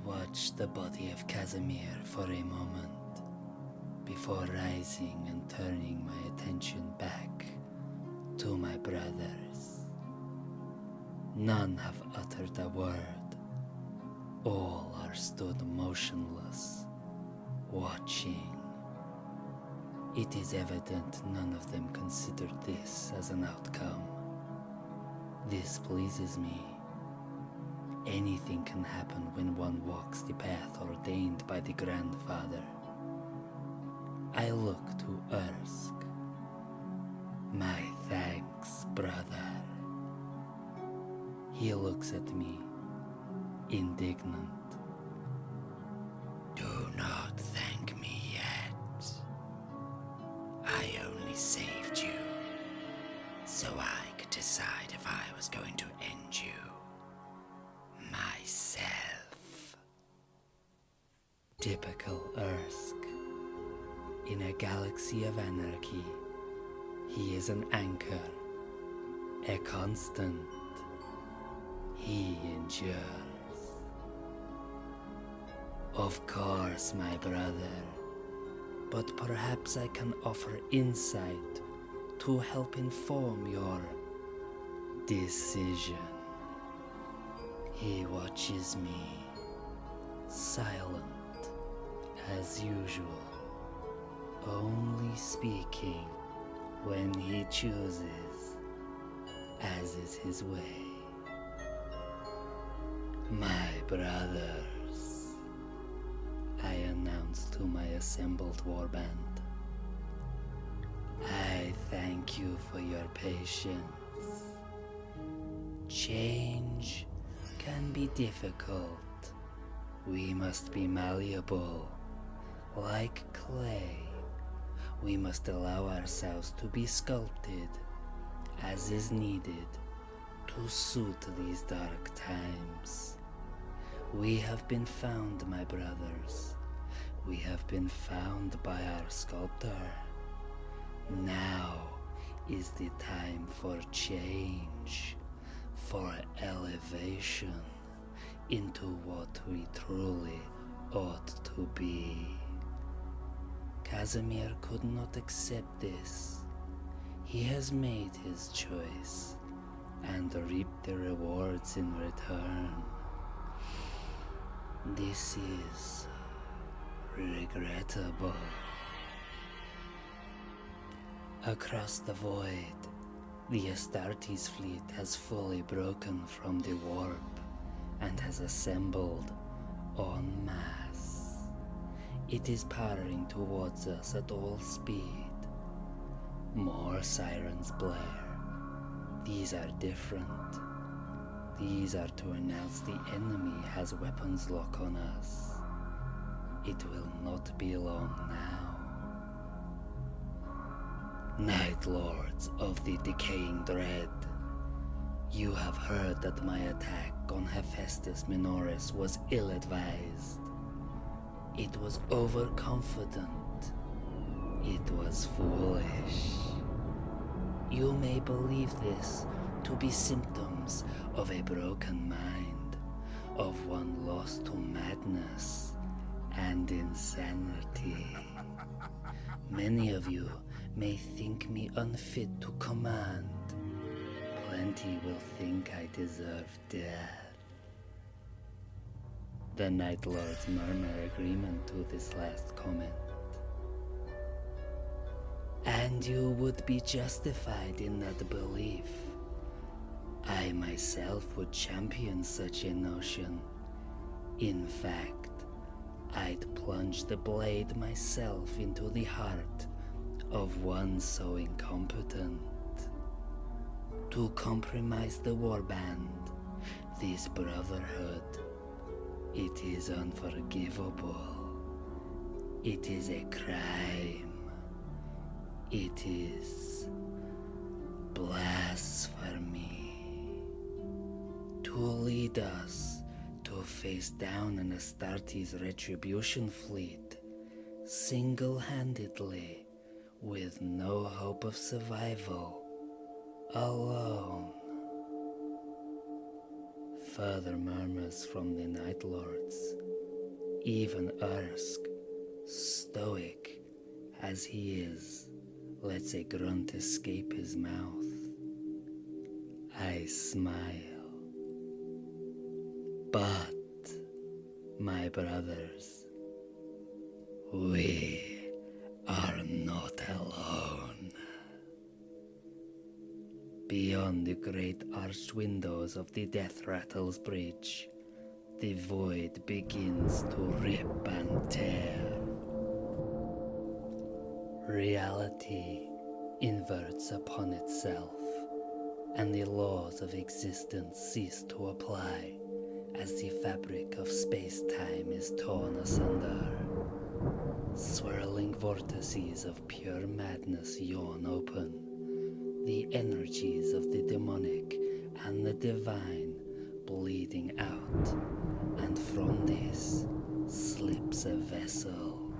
watched the body of Casimir for a moment before rising and turning my attention back to my brothers. None have uttered a word. All are stood motionless, watching. It is evident none of them considered this as an outcome. This pleases me. Anything can happen when one walks the path ordained by the Grandfather. I look to Ersk. My thanks, brother. He looks at me, indignant. Do not thank me yet. I only saved you, so I could decide if I was going to end you myself. Typical Ersk. In a galaxy of anarchy, he is an anchor, a constant. He endures. Of course, my brother, but perhaps I can offer insight to help inform your decision. He watches me, silent as usual, only speaking when he chooses, as is his way. My brothers, I announced to my assembled warband, I thank you for your patience. Change can be difficult. We must be malleable, like clay. We must allow ourselves to be sculpted as is needed to suit these dark times. We have been found, my brothers. We have been found by our sculptor. Now is the time for change, for elevation into what we truly ought to be. Casimir could not accept this. He has made his choice and reaped the rewards in return. This is regrettable. Across the void, the Astartes fleet has fully broken from the warp and has assembled en masse. It is powering towards us at all speed. More sirens blare. These are different. These are to announce the enemy has weapons lock on us. It will not be long now. Nightlords of the Decaying Dread, you have heard that my attack on Hephaestus Minoris was ill-advised. It was overconfident. It was foolish. You may believe this to be symptoms of a broken mind, of one lost to madness and insanity. Many of you may think me unfit to command. Plenty will think I deserve death. The Nightlords murmur agreement to this last comment. And you would be justified in that belief. I myself would champion such a notion. In fact, I'd plunge the blade myself into the heart of one so incompetent. To compromise the warband, this brotherhood, it is unforgivable. It is a crime. It is blasphemy. To lead us to face down an Astartes retribution fleet, single-handedly, with no hope of survival, alone. Further murmurs from the Nightlords. Even Ersk, stoic as he is, lets a grunt escape his mouth. I smile. But, my brothers, we are not alone. Beyond the great arched windows of the Death Rattle's bridge, the void begins to rip and tear. Reality inverts upon itself, and the laws of existence cease to apply as the fabric of space-time is torn asunder. Swirling vortices of pure madness yawn open, the energies of the demonic and the divine bleeding out, and from this slips a vessel.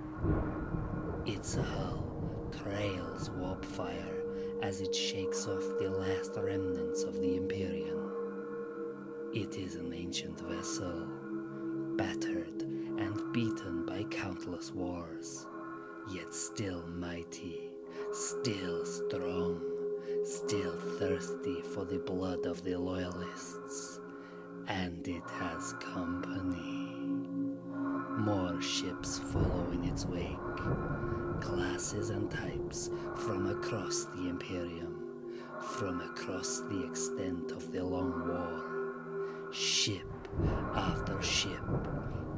Its hull trails warp fire as it shakes off the last remnants of the Imperium. It is an ancient vessel, battered and beaten by countless wars, yet still mighty, still strong, still thirsty for the blood of the loyalists. And it has company. More ships follow in its wake, classes and types from across the Imperium, from across the extent of the Long War. Ship after ship,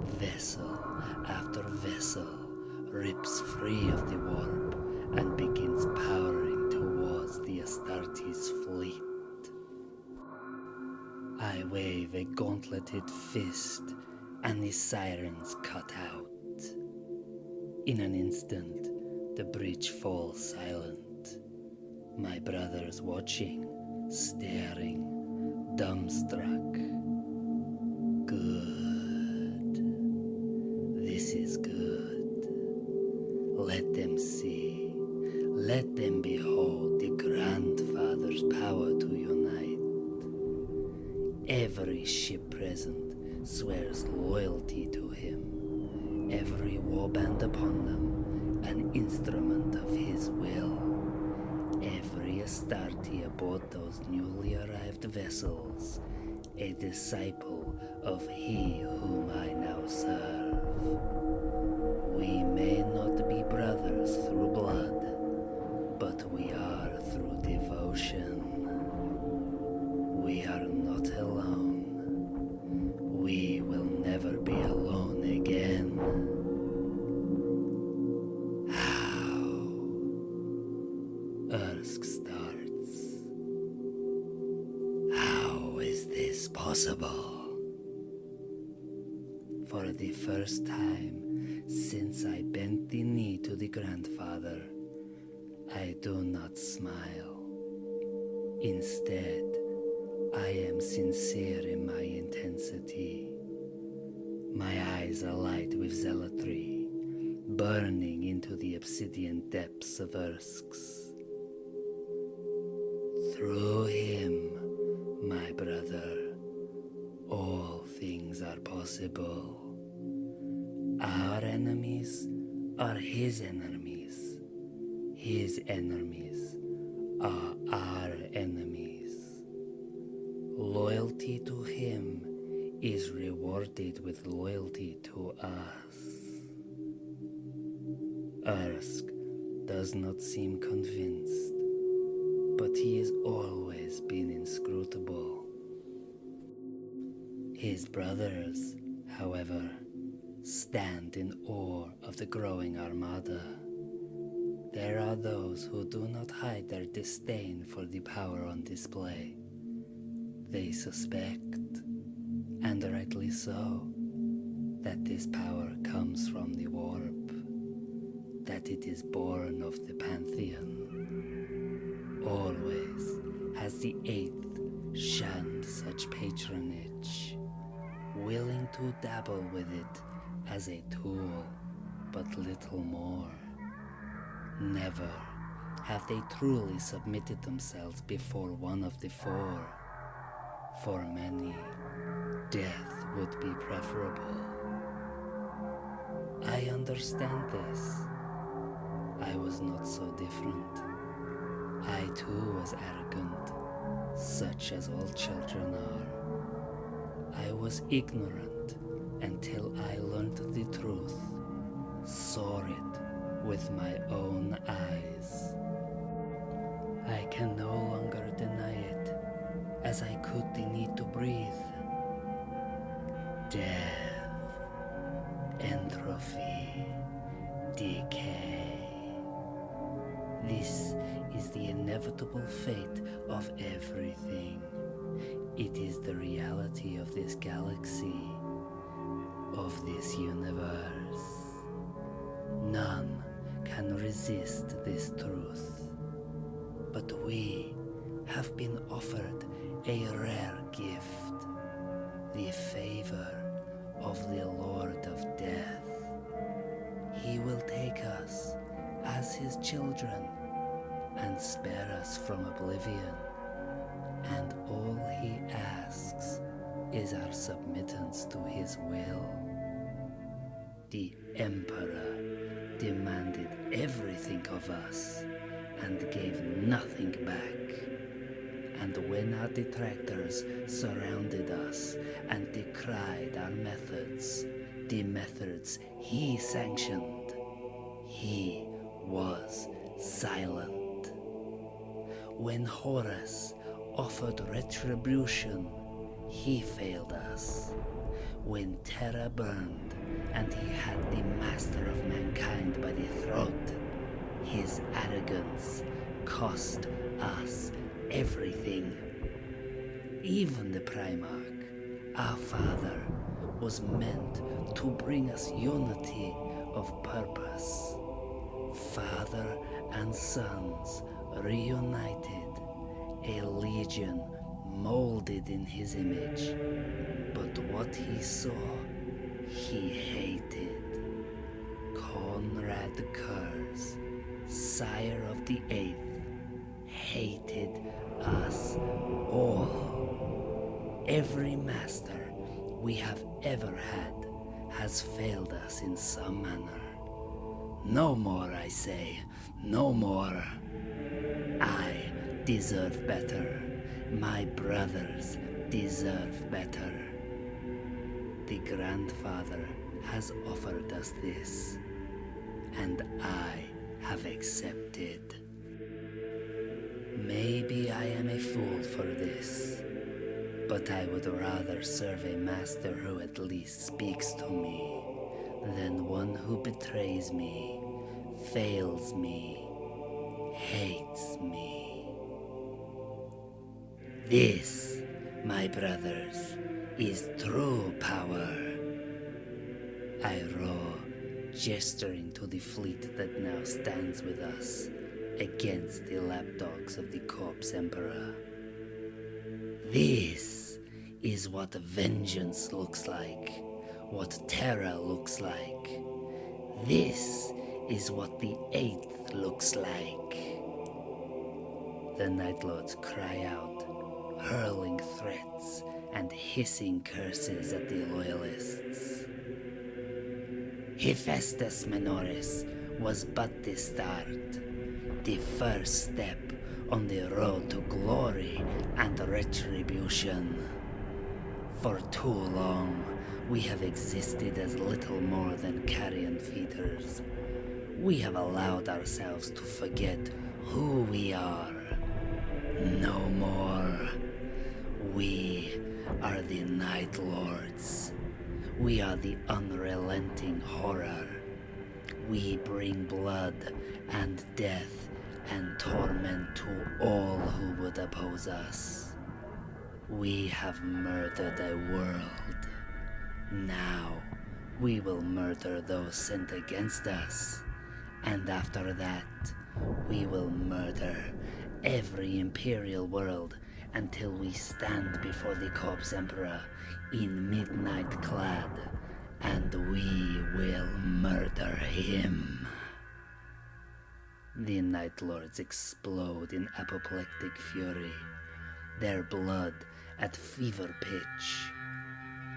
vessel after vessel, rips free of the warp and begins powering towards the Astartes fleet. I wave a gauntleted fist, and the sirens cut out. In an instant, the bridge falls silent. My brothers watching, staring, dumbstruck. Good. This is good. Let them see. Let them behold the Grandfather's power to unite. Every ship present swears loyalty to him. Every warband upon them, an instrument of his will. Every Astarte aboard those newly arrived vessels, a disciple of he whom I now serve. We may not be brothers through blood, but we are through devotion. We are not alone. We will never be alone again. How? Ersk starts. How is this possible? For the first time since I bent the knee to the Grandfather, I do not smile. Instead, I am sincere in my intensity. My eyes alight with zealotry, burning into the obsidian depths of Ersk's. Through him, my brother, all things are possible. Our enemies are his enemies. His enemies are our enemies. Loyalty to him is rewarded with loyalty to us. Ersk does not seem convinced, but he has always been inscrutable. His brothers, however, stand in awe of the growing armada. There are those who do not hide their disdain for the power on display. They suspect, and rightly so, that this power comes from the warp, that it is born of the Pantheon. Always has the Eighth shunned such patronage, willing to dabble with it as a tool, but little more. Never have they truly submitted themselves before one of the four. For many, death would be preferable. I understand this. I was not so different. I too was arrogant, such as all children are. I was ignorant until I learned the truth, saw it with my own eyes. I can no longer deny it, as I could the need to breathe. Death, entropy, decay. This is the inevitable fate of everything. It is the reality of this galaxy, of this universe. None can resist this truth. But we have been offered a rare gift, the favor of the Lord of Death. He will take us as his children and spare us from oblivion, and all he asks is our submittance to his will. The Emperor demanded everything of us and gave nothing back. And when our detractors surrounded us and decried our methods, the methods he sanctioned, he was silent. When Horus offered retribution, he failed us. When Terra burned and he had the master of mankind by the throat, his arrogance cost us everything. Even the Primarch, our father, was meant to bring us unity of purpose. Father and sons reunited, a legion molded in his image. But what he saw, he hated. Conrad Kurz, sire of the Eighth, hated us all. Every master we have ever had has failed us in some manner. No more, I say, no more. I deserve better. My brothers deserve better. The grandfather has offered us this, and I have accepted. Maybe I am a fool for this, but I would rather serve a master who at least speaks to me than one who betrays me, fails me, hates me. This, my brothers, is true power. I roar, gesturing to the fleet that now stands with us against the lapdogs of the Corpse Emperor. This is what vengeance looks like, what terror looks like. This is what the Eighth looks like. The Nightlords cry out, hurling threats and hissing curses at the Loyalists. Hephaestus Minoris was but the start, the first step on the road to glory and retribution. For too long, we have existed as little more than carrion feeders. We have allowed ourselves to forget who we are. No more. We are the Nightlords. We are the unrelenting horror. We bring blood and death and torment to all who would oppose us. We have murdered a world. Now we will murder those sent against us. And after that, we will murder every Imperial world until we stand before the Corpse Emperor in midnight clad, and we will murder him. The Nightlords explode in apoplectic fury, their blood at fever pitch.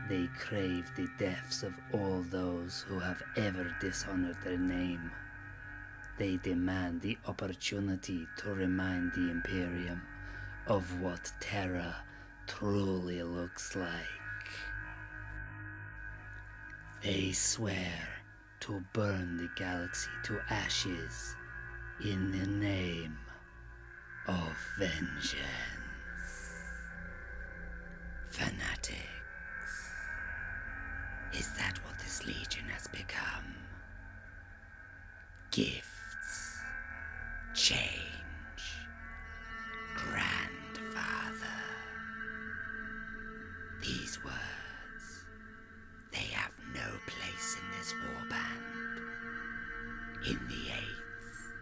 They crave the deaths of all those who have ever dishonored their name. They demand the opportunity to remind the Imperium of what terror truly looks like. They swear to burn the galaxy to ashes in the name of vengeance. Fanatics. Is that what this legion has become? Gifts, change, grandfather. These words, they have no place in this warband. In the 8th,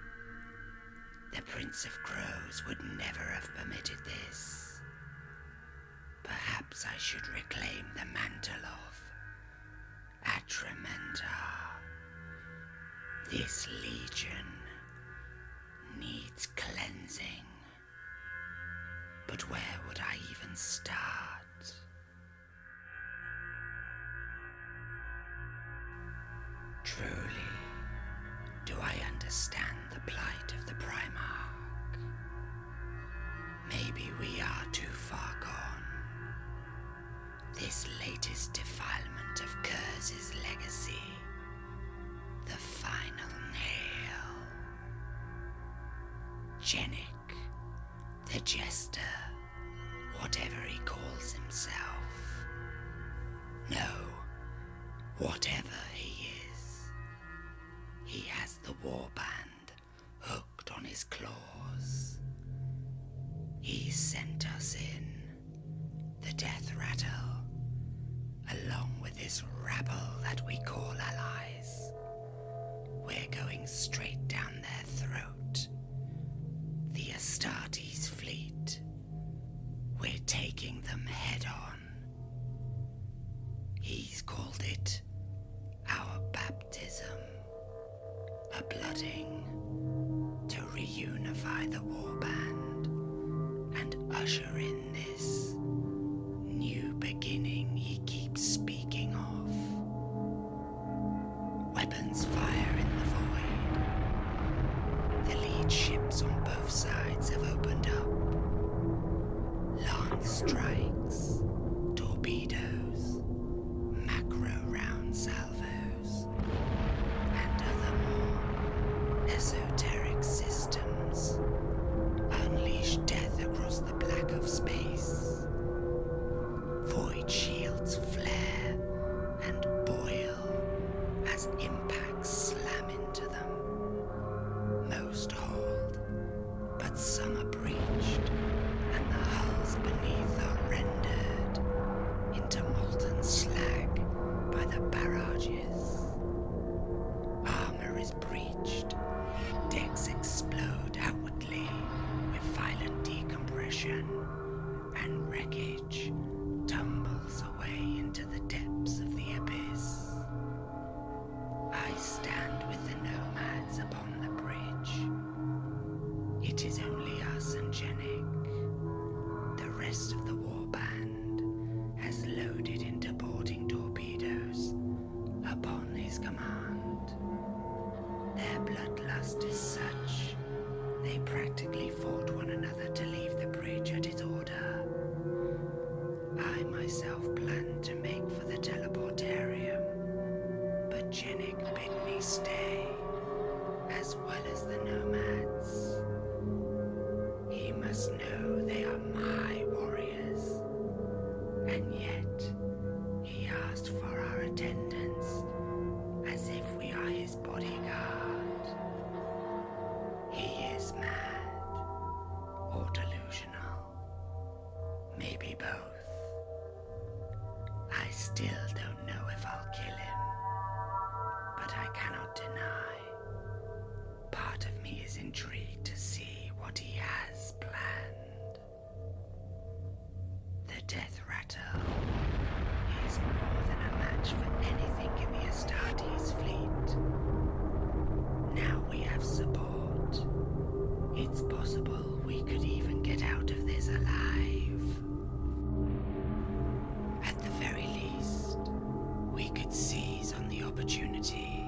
the Prince of Crows would never have permitted this. Perhaps I should reclaim the mantle of Atramentar. This legion needs cleansing. But where would I even start? Truly, do I understand the plight of the Primarch? Maybe we are too far gone. This latest defilement of Kurz's legacy, the final nail. Jenik, the Jester, whatever he calls himself. No, whatever he is, he has the warband hooked on his claws. He sent us in, the Death Rattle, along with this rabble that we call allies. We're going straight down their throat. The Astartes fleet. We're taking them head on. He's called it our baptism, a blooding to reunify the warband and usher in this new beginning he keeps speaking of. Weapons fire in the void. The lead ships on both sides have opened up. Lance strikes, torpedoes, macro round salvos, and other more esoteric systems unleash death across the black of space. Void shields flare and boil as impacts slam into them. Most hold, but some are breached, and the hulls beneath are rendered into molten slag by the barrages. Armor is breached, decks explode outwardly with violent decompression, and wreckage tumbles away into the depths of the abyss. I stand with the nomads upon the bridge. It is only us and Jenik. The rest of the warband has loaded into boarding torpedoes upon his command. Their bloodlust is such, they practically fought one another to leave the bridge at his order. I myself planned to make for the teleportarium, but Jenik bid me stay, as well as the nomads. He must know they are my warriors, and yet he asked for our attendance as if we are his bodyguard. He is mad, or delusional, maybe both. I still don't know if I'll kill him, but I cannot deny. Part of me is intrigued to see what he has planned. The Death Rattle is more than a match for anything in the Astartes fleet. Now we have support. It's possible we could even get out of this alive. At the very least, opportunity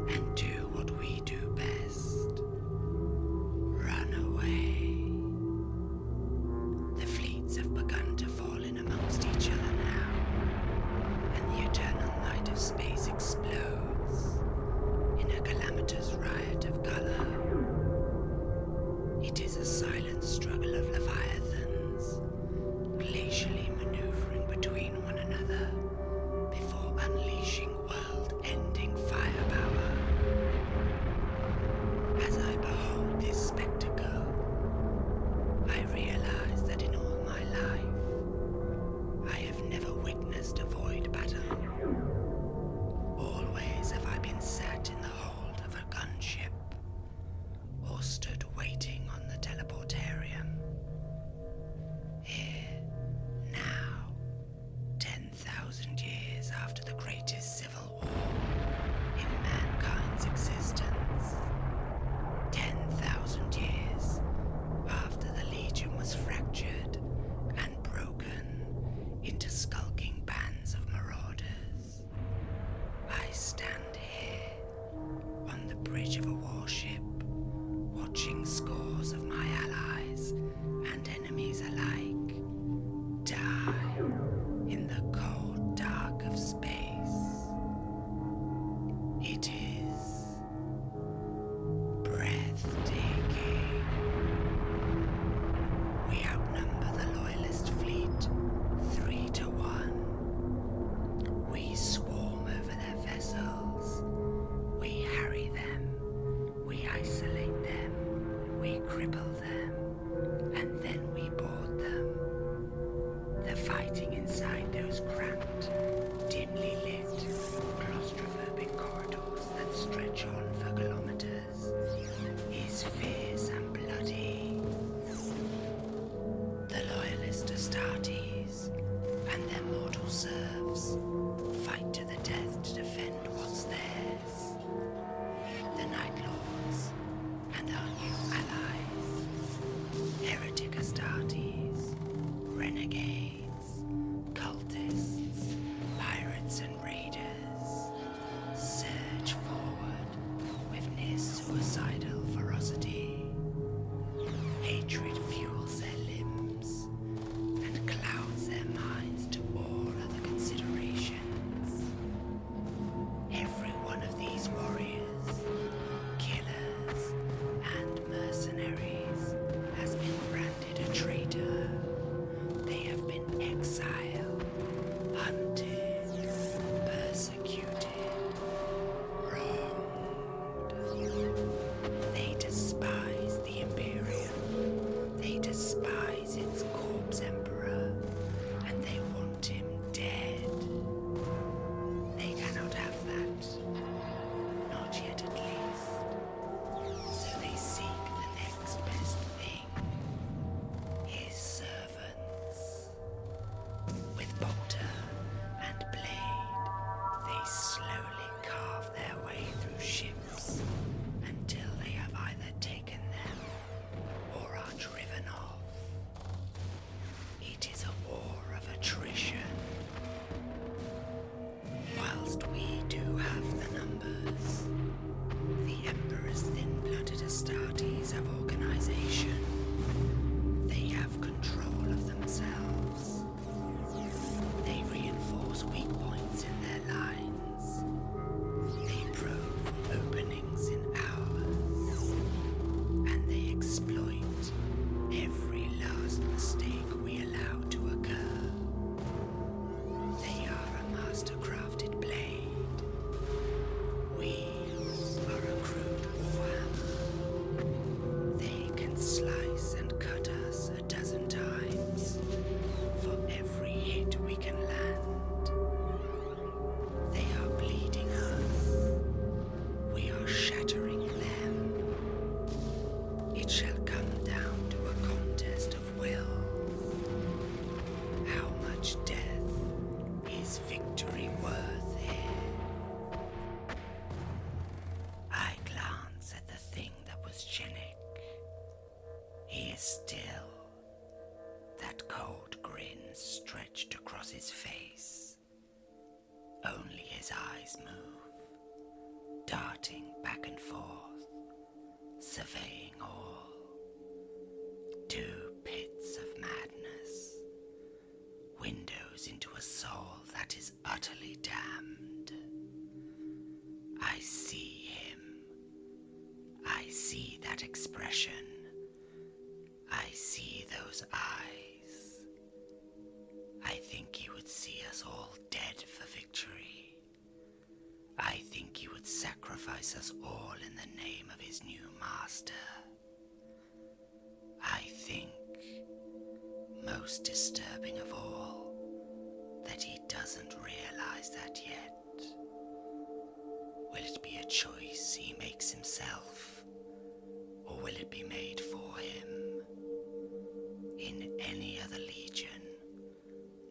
and do what we do best. Run away. The fleets have begun to fall in amongst each other now, and the eternal night of space explodes in a calamitous riot of color. It is a silent struggle of leviathans, glacially maneuvering between one another before unleashing world-ending firepower. As I behold this spectacle, I realize that in all my life, I have never witnessed a void battle. Always have I been sat in the hold of a gunship, or stood waiting on the teleportarium. Here, now, 10,000 years after the greatest civil war in mankind's existence, 10,000 years after the Legion was fractured and broken into skulking bands of marauders, I stand here on the bridge of a warship, watching scores of my allies and enemies alike die in the cold dark of space. It is breathtaking. We outnumber the Loyalist fleet 3-1. We swarm over their vessels. We harry them. We isolate them. We cripple them. And then we board them. The fighting inside those cramped, dimly lit, claustrophobic corridors that stretch on for kilometers is fierce and bloody. The Loyalist Astartes and their mortal serfs fight to the death to defend what's theirs. The Nightlords and our new allies, heretic Astartes, renegades, cultists, pirates and raiders, surge forward with near-suicidal ferocity. Hatred fuels their limbs and clouds their minds to all other considerations. Every one of these warriors, killers, and mercenaries has been branded a traitor. They have been exiled, hunted, persecuted, wronged. They despise the Imperium. They despise its corpse emperor, and they want him dead. They cannot have that. Not yet at least. So they seek the next best thing. His servants. With bolter and blade, they slowly carve their way through ships until they have either taken them or are driven off. It is a war of attrition. Whilst we do have the numbers, the Emperor's thin-blooded Astartes have organization. They have control of themselves. They reinforce weak points in their lines. They probe for openings in ours. And they exploit every last mistake we allow to occur. They are a master-crafted blade. We are a crude warhammer. They can slice and cut us a dozen times for every hit we can land. They are bleeding us. We are shattering them. It shall come down to a contest of wills. How much death is victory worth here? I glance at the thing that was Jenik. He is still, that cold grin stretched across his face. Only his eyes move. darting back and forth, surveying all. 2 pits of madness, windows into a soul that is utterly damned. I see him. I see that expression. I see those eyes. I think he would see us all dead for victory. I think he would sacrifice us all in the name of his new master. I think, most disturbing of all, that he doesn't realize that yet. Will it be a choice he makes himself, or will it be made for him? In any other legion,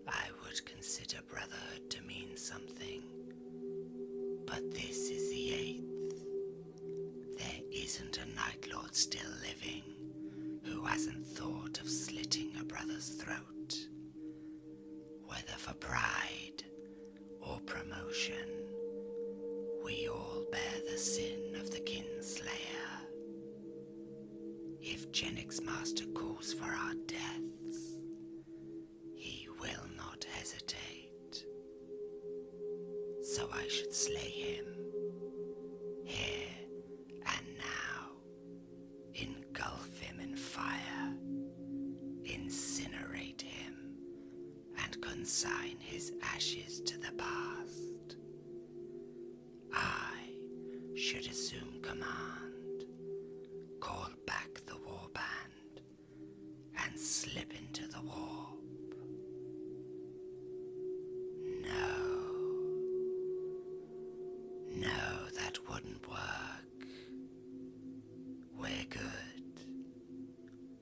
I would consider brotherhood to mean something, but this is the 8th. There isn't a Nightlord still living who hasn't thought of slitting a brother's throat, whether for pride or promotion. We all bear the sin of the kinslayer. If Genix's master calls for our deaths, he will not hesitate. So I should slay him, here and now, engulf him in fire, incinerate him, and consign his ashes to the past. I should assume command, call back the warband, and slip into the warp. No, that wouldn't work. We're good.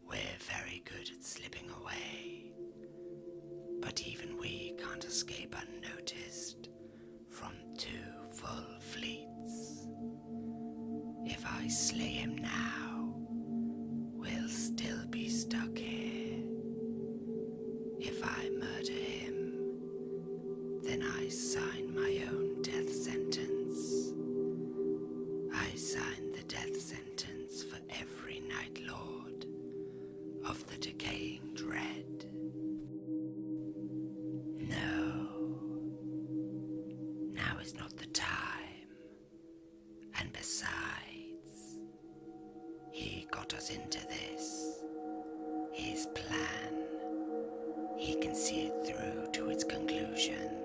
We're very good at slipping away. But even we can't escape unnoticed from 2 full fleets. If I slay him now, we'll still be stuck here. If I murder him, then I sign my own death sentence. I sign the death sentence for every Nightlord of the Decaying Dread. No, now is not the time. And besides, he got us into this. His plan. He can see it through to its conclusion.